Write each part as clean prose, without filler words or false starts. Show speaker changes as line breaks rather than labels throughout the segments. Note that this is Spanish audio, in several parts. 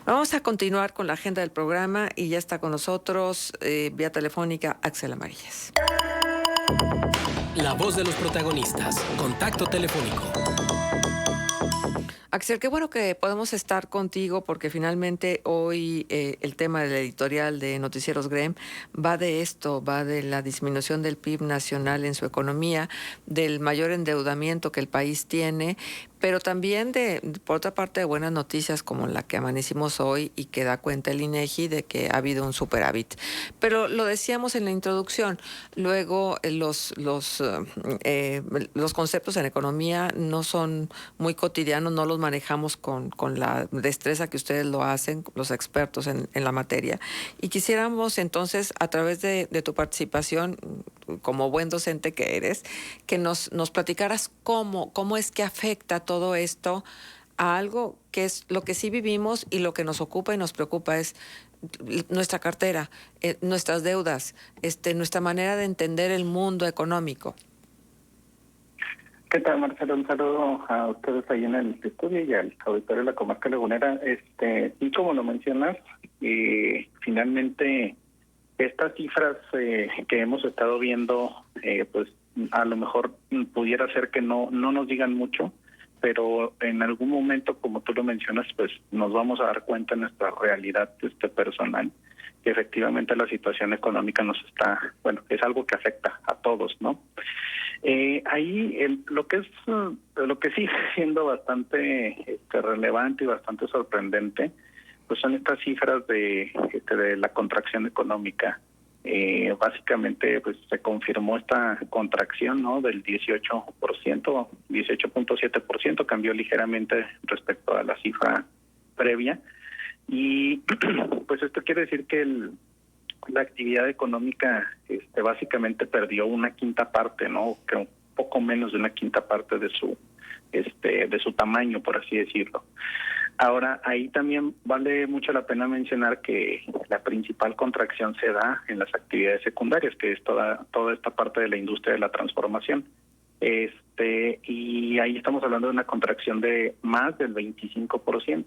Vamos a continuar con la agenda del programa y ya está con nosotros vía telefónica Axel Amarillas.
La voz de los protagonistas. Contacto telefónico.
Axel, qué bueno que podemos estar contigo porque finalmente hoy el tema del editorial de Noticieros GREM va de esto, va de la disminución del PIB nacional en su economía, del mayor endeudamiento que el país tiene, pero también por otra parte, de buenas noticias como la que amanecimos hoy y que da cuenta el INEGI de que ha habido un superávit. Pero lo decíamos en la introducción, luego los conceptos en economía no son muy cotidianos, no los manejamos con la destreza que ustedes lo hacen, los expertos en la materia. Y quisiéramos entonces, a través de tu participación, como buen docente que eres, que nos platicaras cómo es que afecta todo esto a algo que es lo que sí vivimos y lo que nos ocupa y nos preocupa es nuestra cartera, nuestras deudas, nuestra manera de entender el mundo económico.
¿Qué tal, Marcelo? Un saludo a ustedes ahí en el estudio y al auditorio de la Comarca Lagunera. Y como lo mencionas, finalmente estas cifras que hemos estado viendo, pues a lo mejor pudiera ser que no nos digan mucho, pero en algún momento, como tú lo mencionas, pues nos vamos a dar cuenta en nuestra realidad personal que efectivamente la situación económica es algo que afecta a todos, ¿no? Lo que sigue siendo bastante relevante y bastante sorprendente, pues son estas cifras de la contracción económica. Básicamente, pues se confirmó esta contracción, ¿no? Del 18%, 18.7%, cambió ligeramente respecto a la cifra previa. Y pues esto quiere decir que la actividad económica básicamente perdió una quinta parte, ¿no? Que un poco menos de una quinta parte de su tamaño, por así decirlo. Ahora, ahí también vale mucho la pena mencionar que la principal contracción se da en las actividades secundarias, que es toda esta parte de la industria de la transformación. Y ahí estamos hablando de una contracción de más del 25%.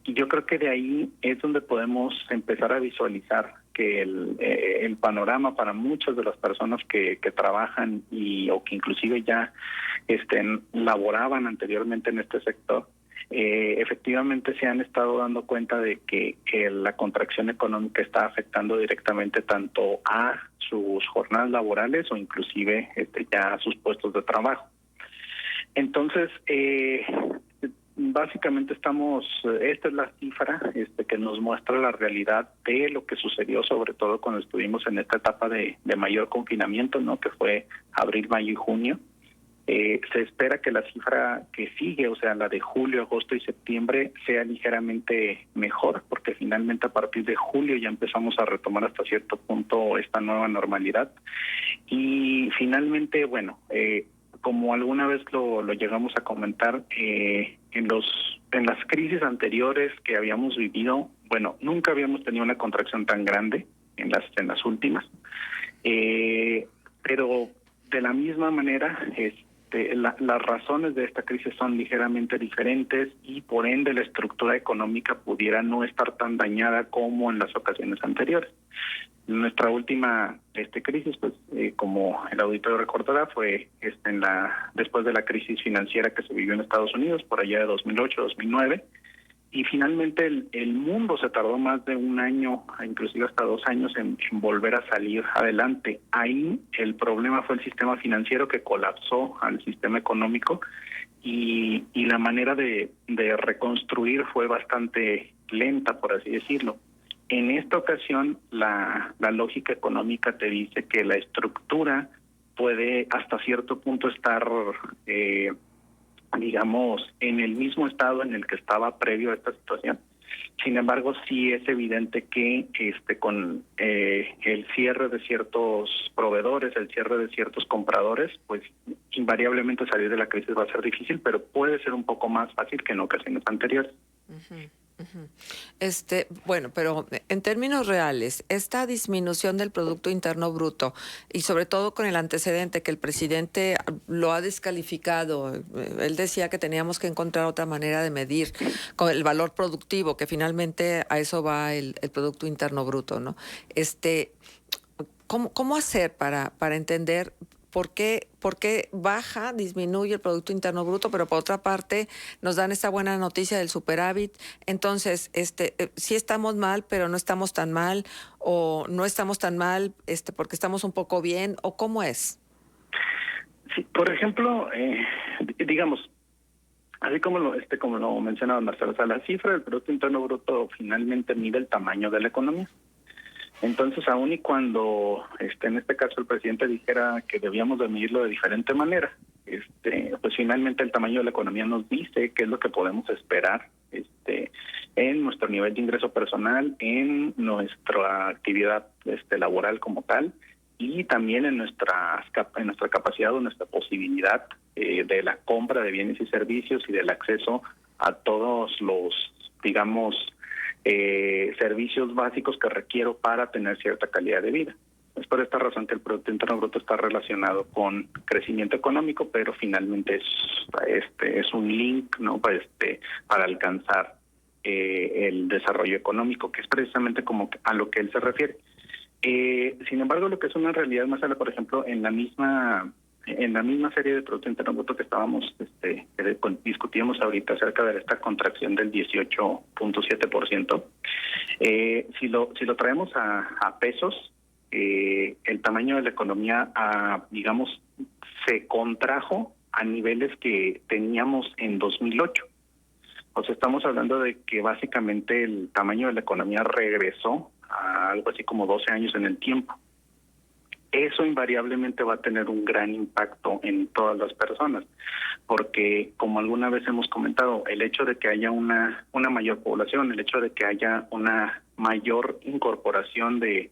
Y yo creo que de ahí es donde podemos empezar a visualizar que el panorama para muchas de las personas que trabajan o que inclusive ya laboraban anteriormente en este sector, efectivamente se han estado dando cuenta de que la contracción económica está afectando directamente tanto a sus jornadas laborales o inclusive ya a sus puestos de trabajo. Entonces, básicamente esta es la cifra que nos muestra la realidad de lo que sucedió, sobre todo cuando estuvimos en esta etapa de mayor confinamiento, ¿no? Que fue abril, mayo y junio. Se espera que la cifra que sigue, o sea, la de julio, agosto y septiembre, sea ligeramente mejor, porque finalmente a partir de julio ya empezamos a retomar hasta cierto punto esta nueva normalidad. Y finalmente, bueno, como alguna vez lo llegamos a comentar, en las crisis anteriores que habíamos vivido, bueno, nunca habíamos tenido una contracción tan grande en las últimas, pero de la misma manera, las razones de esta crisis son ligeramente diferentes y por ende la estructura económica pudiera no estar tan dañada como en las ocasiones anteriores. Nuestra última crisis, pues como el auditorio recordará, fue después de la crisis financiera que se vivió en Estados Unidos por allá de 2008-2009, y finalmente el mundo se tardó más de un año, inclusive hasta 2 años, en volver a salir adelante. Ahí el problema fue el sistema financiero que colapsó al sistema económico y la manera de reconstruir fue bastante lenta, por así decirlo. En esta ocasión, la lógica económica te dice que la estructura puede hasta cierto punto estar, digamos, en el mismo estado en el que estaba previo a esta situación. Sin embargo, sí es evidente que con el cierre de ciertos proveedores, el cierre de ciertos compradores, pues invariablemente salir de la crisis va a ser difícil, pero puede ser un poco más fácil que en ocasiones anteriores.
Uh-huh. Bueno, pero en términos reales, esta disminución del Producto Interno Bruto y sobre todo con el antecedente que el presidente lo ha descalificado, él decía que teníamos que encontrar otra manera de medir con el valor productivo, que finalmente a eso va el Producto Interno Bruto, ¿no? ¿Cómo hacer para entender por qué baja, disminuye el Producto Interno Bruto, pero por otra parte nos dan esta buena noticia del superávit? Entonces, sí estamos mal, pero no estamos tan mal, o no estamos tan mal porque estamos un poco bien, o cómo es?
Sí, por ejemplo, digamos, así como lo mencionaba Marcelo, o sea, la cifra del Producto Interno Bruto finalmente mide el tamaño de la economía. Entonces, aun y cuando en este caso el presidente dijera que debíamos de medirlo de diferente manera, pues finalmente el tamaño de la economía nos dice qué es lo que podemos esperar en nuestro nivel de ingreso personal, en nuestra actividad laboral como tal, y también en nuestra capacidad o nuestra posibilidad de la compra de bienes y servicios y del acceso a todos los, digamos, servicios básicos que requiero para tener cierta calidad de vida. Es por esta razón que el Producto Interno Bruto está relacionado con crecimiento económico, pero finalmente es un link, ¿no? Para alcanzar el desarrollo económico, que es precisamente como a lo que él se refiere. Sin embargo, lo que es una realidad más allá, por ejemplo, en la misma serie de Producto Interno Bruto que estábamos discutíamos ahorita acerca de esta contracción del 18.7%, si lo traemos a pesos, el tamaño de la economía, digamos, se contrajo a niveles que teníamos en 2008. O sea, estamos hablando de que básicamente el tamaño de la economía regresó a algo así como 12 años en el tiempo. Eso invariablemente va a tener un gran impacto en todas las personas, porque como alguna vez hemos comentado, el hecho de que haya una mayor población, el hecho de que haya una mayor incorporación de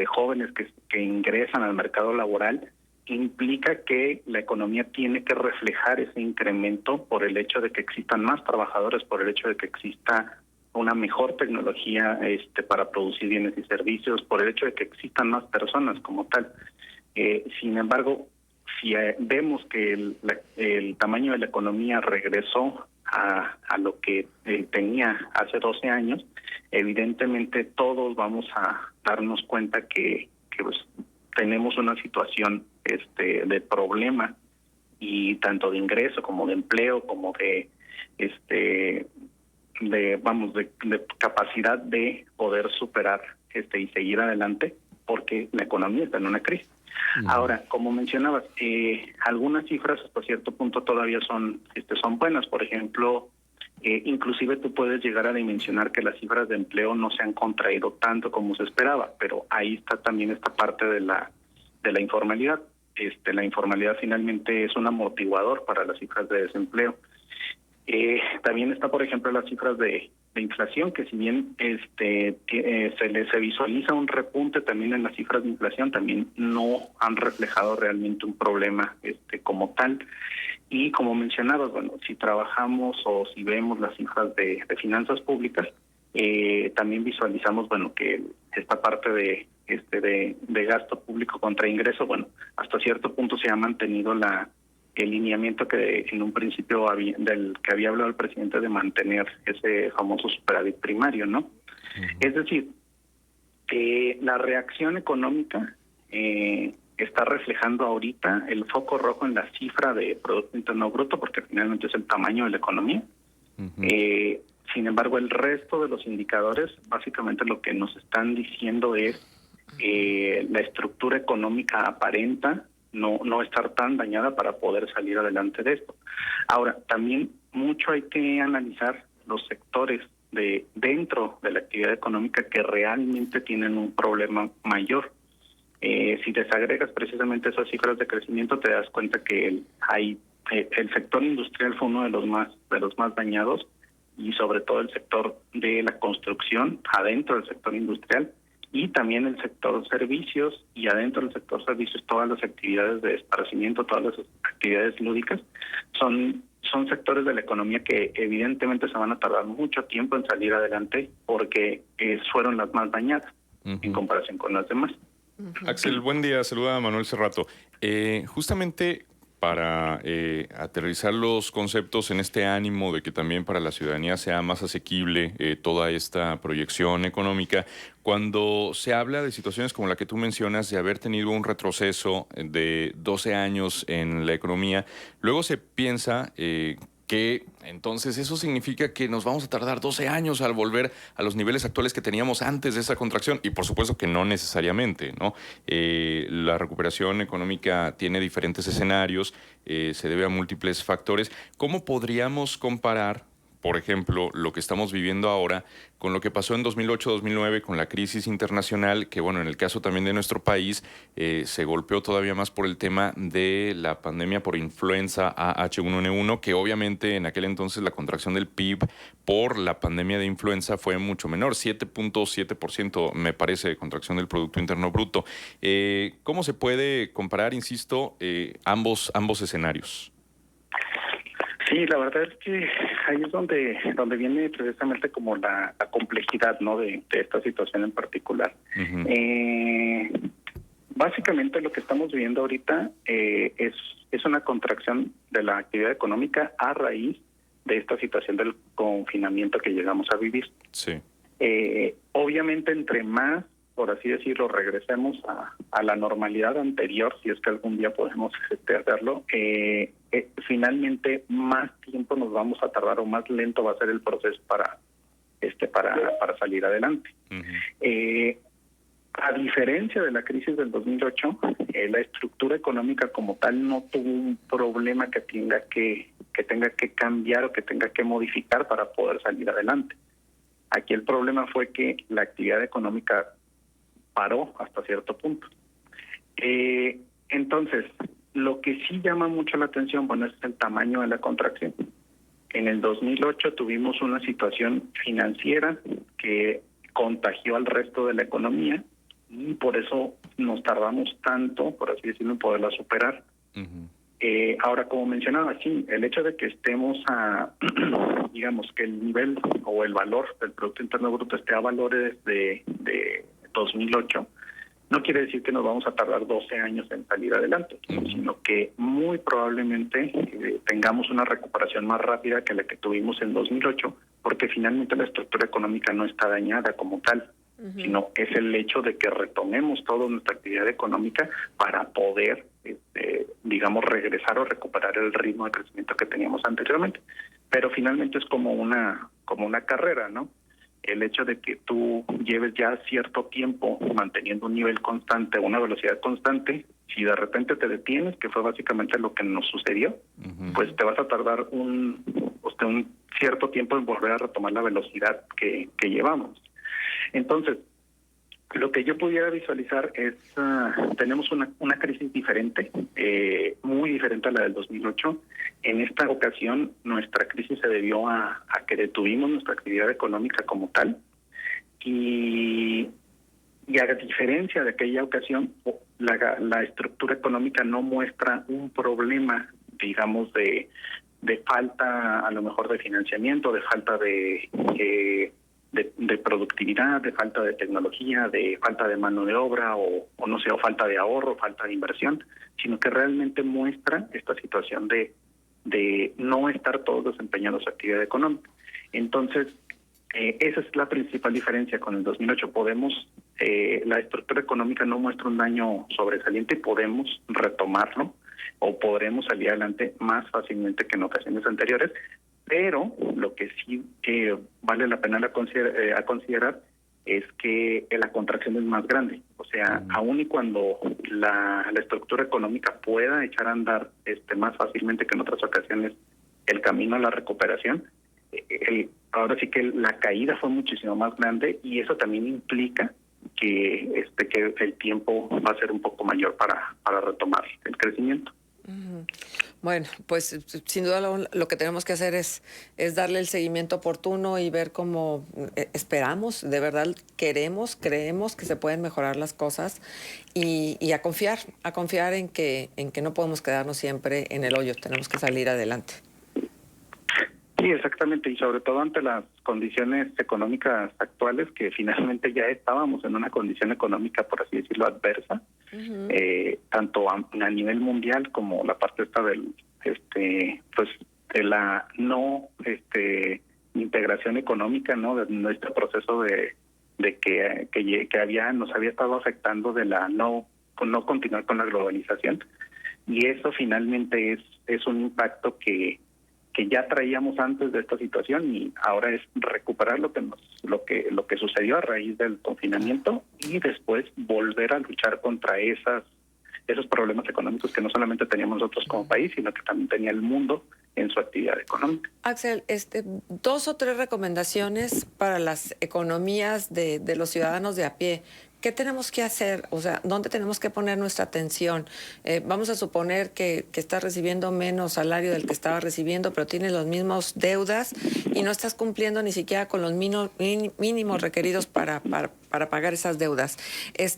jóvenes que ingresan al mercado laboral, implica que la economía tiene que reflejar ese incremento por el hecho de que existan más trabajadores, por el hecho de que exista una mejor tecnología para producir bienes y servicios, por el hecho de que existan más personas como tal. Sin embargo, si vemos que el tamaño de la economía regresó a lo que tenía hace 12 años, evidentemente todos vamos a darnos cuenta que pues, tenemos una situación de problema, y tanto de ingreso como de empleo, como de capacidad de poder superar y seguir adelante, porque la economía está en una crisis. Ahora, como mencionabas, algunas cifras hasta cierto punto todavía son buenas. Por ejemplo, inclusive tú puedes llegar a dimensionar que las cifras de empleo no se han contraído tanto como se esperaba, pero ahí está también esta parte de la informalidad. La informalidad finalmente es un amortiguador para las cifras de desempleo. También está, por ejemplo, las cifras de inflación, que si bien se visualiza un repunte también en las cifras de inflación, también no han reflejado realmente un problema como tal. Y como mencionabas, bueno, si trabajamos o si vemos las cifras de finanzas públicas, también visualizamos, bueno, que esta parte de gasto público contra ingreso, bueno, hasta cierto punto se ha mantenido el lineamiento que en un principio del que había hablado el presidente, de mantener ese famoso superávit primario, ¿no? Es decir, la reacción económica está reflejando ahorita el foco rojo en la cifra de Producto Interno Bruto, porque finalmente es el tamaño de la economía. Sin embargo, el resto de los indicadores, básicamente lo que nos están diciendo es la estructura económica aparenta no estar tan dañada para poder salir adelante de esto. Ahora, también mucho hay que analizar los sectores dentro de la actividad económica que realmente tienen un problema mayor. Si desagregas precisamente esas cifras de crecimiento, te das cuenta que el sector industrial fue uno de los más dañados, y sobre todo el sector de la construcción adentro del sector industrial, y también el sector servicios, y adentro del sector servicios todas las actividades de esparcimiento, todas las actividades lúdicas son son sectores de la economía que evidentemente se van a tardar mucho tiempo en salir adelante porque fueron las más dañadas en comparación con las demás.
Axel, buen día. Saluda a Manuel Cerrato. Justamente para aterrizar los conceptos en este ánimo de que también para la ciudadanía sea más asequible toda esta proyección económica, cuando se habla de situaciones como la que tú mencionas, de haber tenido un retroceso de 12 años en la economía, luego se piensa que entonces eso significa que nos vamos a tardar 12 años al volver a los niveles actuales que teníamos antes de esa contracción, y por supuesto que no necesariamente, ¿no? La recuperación económica tiene diferentes escenarios, se debe a múltiples factores. ¿Cómo podríamos comparar, por ejemplo, lo que estamos viviendo ahora con lo que pasó en 2008-2009 con la crisis internacional, que bueno, en el caso también de nuestro país se golpeó todavía más por el tema de la pandemia por influenza H1N1, que obviamente en aquel entonces la contracción del PIB por la pandemia de influenza fue mucho menor, 7.7% me parece de contracción del Producto Interno Bruto. ¿Cómo se puede comparar, insisto, ambos escenarios?
Sí, la verdad es que ahí es donde viene precisamente como la complejidad, ¿no? de esta situación en particular. Básicamente lo que estamos viviendo ahorita es una contracción de la actividad económica a raíz de esta situación del confinamiento que llegamos a vivir.
Sí.
Obviamente, entre más, por así decirlo, regresemos a la normalidad anterior, si es que algún día podemos hacerlo, finalmente más tiempo nos vamos a tardar o más lento va a ser el proceso para salir adelante. A diferencia de la crisis del 2008, la estructura económica como tal no tuvo un problema que tenga que cambiar o que tenga que modificar para poder salir adelante. Aquí el problema fue que la actividad económica paró hasta cierto punto. Entonces, lo que sí llama mucho la atención, bueno, es el tamaño de la contracción. En el 2008 tuvimos una situación financiera que contagió al resto de la economía y por eso nos tardamos tanto, por así decirlo, en poderla superar. Ahora, como mencionaba, sí, el hecho de que estemos digamos que el nivel o el valor del Producto Interno Bruto esté a valores de 2008, no quiere decir que nos vamos a tardar 12 años en salir adelante, sino que muy probablemente tengamos una recuperación más rápida que la que tuvimos en 2008, porque finalmente la estructura económica no está dañada como tal, sino es el hecho de que retomemos toda nuestra actividad económica para poder, digamos, regresar o recuperar el ritmo de crecimiento que teníamos anteriormente. Pero finalmente es como una carrera, ¿no? El hecho de que tú lleves ya cierto tiempo manteniendo un nivel constante, una velocidad constante, si de repente te detienes, que fue básicamente lo que nos sucedió, pues te vas a tardar un cierto tiempo en volver a retomar la velocidad que llevamos. Entonces, lo que yo pudiera visualizar es, tenemos una crisis diferente, muy diferente a la del 2008. En esta ocasión, nuestra crisis se debió a que detuvimos nuestra actividad económica como tal. Y a diferencia de aquella ocasión, la estructura económica no muestra un problema, digamos, de falta, a lo mejor, de financiamiento, de falta de productividad, de falta de tecnología, de falta de mano de obra o no sé, o falta de ahorro, falta de inversión, sino que realmente muestra esta situación de no estar todos desempeñando su actividad económica. Entonces, esa es la principal diferencia con el 2008. La estructura económica no muestra un daño sobresaliente y podemos retomarlo o podremos salir adelante más fácilmente que en ocasiones anteriores. Pero lo que sí vale la pena considerar es que la contracción es más grande. O sea, aun y cuando la estructura económica pueda echar a andar más fácilmente que en otras ocasiones el camino a la recuperación, ahora sí que la caída fue muchísimo más grande y eso también implica que el tiempo va a ser un poco mayor para retomar el crecimiento.
Bueno, pues sin duda lo que tenemos que hacer es darle el seguimiento oportuno y ver cómo esperamos, de verdad creemos que se pueden mejorar las cosas y a confiar en que no podemos quedarnos siempre en el hoyo, tenemos que salir adelante.
Sí, exactamente, y sobre todo ante las condiciones económicas actuales, que finalmente ya estábamos en una condición económica, por así decirlo, adversa, tanto a nivel mundial como la parte esta del, pues, de la no, integración económica, ¿no? De nuestro proceso de que nos había estado afectando de la no continuar con la globalización, y eso finalmente es un impacto que ya traíamos antes de esta situación, y ahora es recuperar lo que sucedió a raíz del confinamiento y después volver a luchar contra esos problemas económicos que no solamente teníamos nosotros como país, sino que también tenía el mundo en su actividad económica.
Axel, 2 o 3 recomendaciones para las economías de los ciudadanos de a pie. ¿Qué tenemos que hacer? O sea, ¿dónde tenemos que poner nuestra atención? Vamos a suponer que estás recibiendo menos salario del que estabas recibiendo, pero tienes los mismos deudas y no estás cumpliendo ni siquiera con los mínimos requeridos para pagar esas deudas.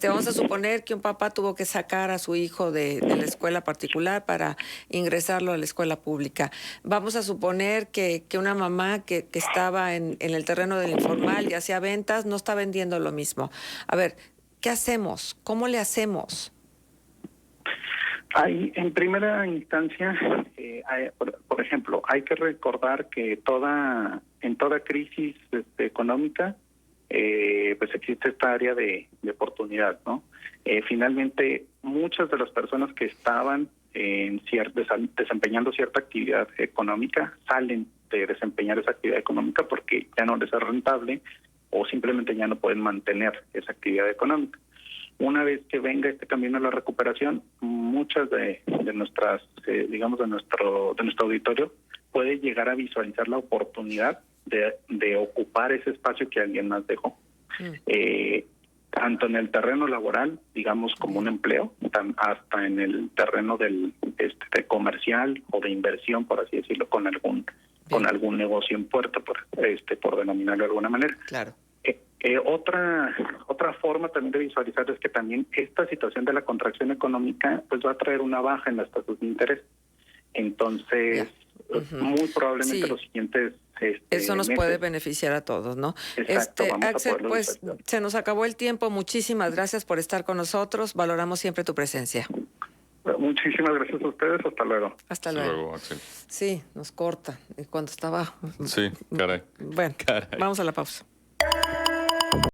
Vamos a suponer que un papá tuvo que sacar a su hijo de la escuela particular para ingresarlo a la escuela pública. Vamos a suponer que una mamá que estaba en el terreno del informal y hacía ventas no está vendiendo lo mismo. A ver, ¿qué hacemos? ¿Cómo le hacemos?
En primera instancia, por ejemplo, hay que recordar que en toda crisis económica, pues existe esta área de oportunidad, ¿no? Finalmente, muchas de las personas que estaban desempeñando cierta actividad económica salen de desempeñar esa actividad económica porque ya no les es rentable o simplemente ya no pueden mantener esa actividad económica. Una vez que venga este camino a la recuperación, muchas de nuestras, digamos, de nuestro auditorio puede llegar a visualizar la oportunidad de ocupar ese espacio que alguien más dejó. Tanto en el terreno laboral, digamos, como un empleo, hasta en el terreno de comercial o de inversión, por así decirlo, con algún negocio en puerto, por denominarlo de alguna manera.
Claro.
Otra forma también de visualizar es que también esta situación de la contracción económica pues va a traer una baja en las tasas de interés. Entonces, muy probablemente los siguientes
eso nos
meses,
puede beneficiar a todos, ¿no?
Exacto,
Axel, pues se nos acabó el tiempo. Muchísimas gracias por estar con nosotros. Valoramos siempre tu presencia.
Muchísimas gracias a ustedes. Hasta luego.
Hasta luego.
Axel.
Sí, nos corta. Y cuando estaba...
Sí, caray.
Bueno,
Caray.
Vamos a la pausa.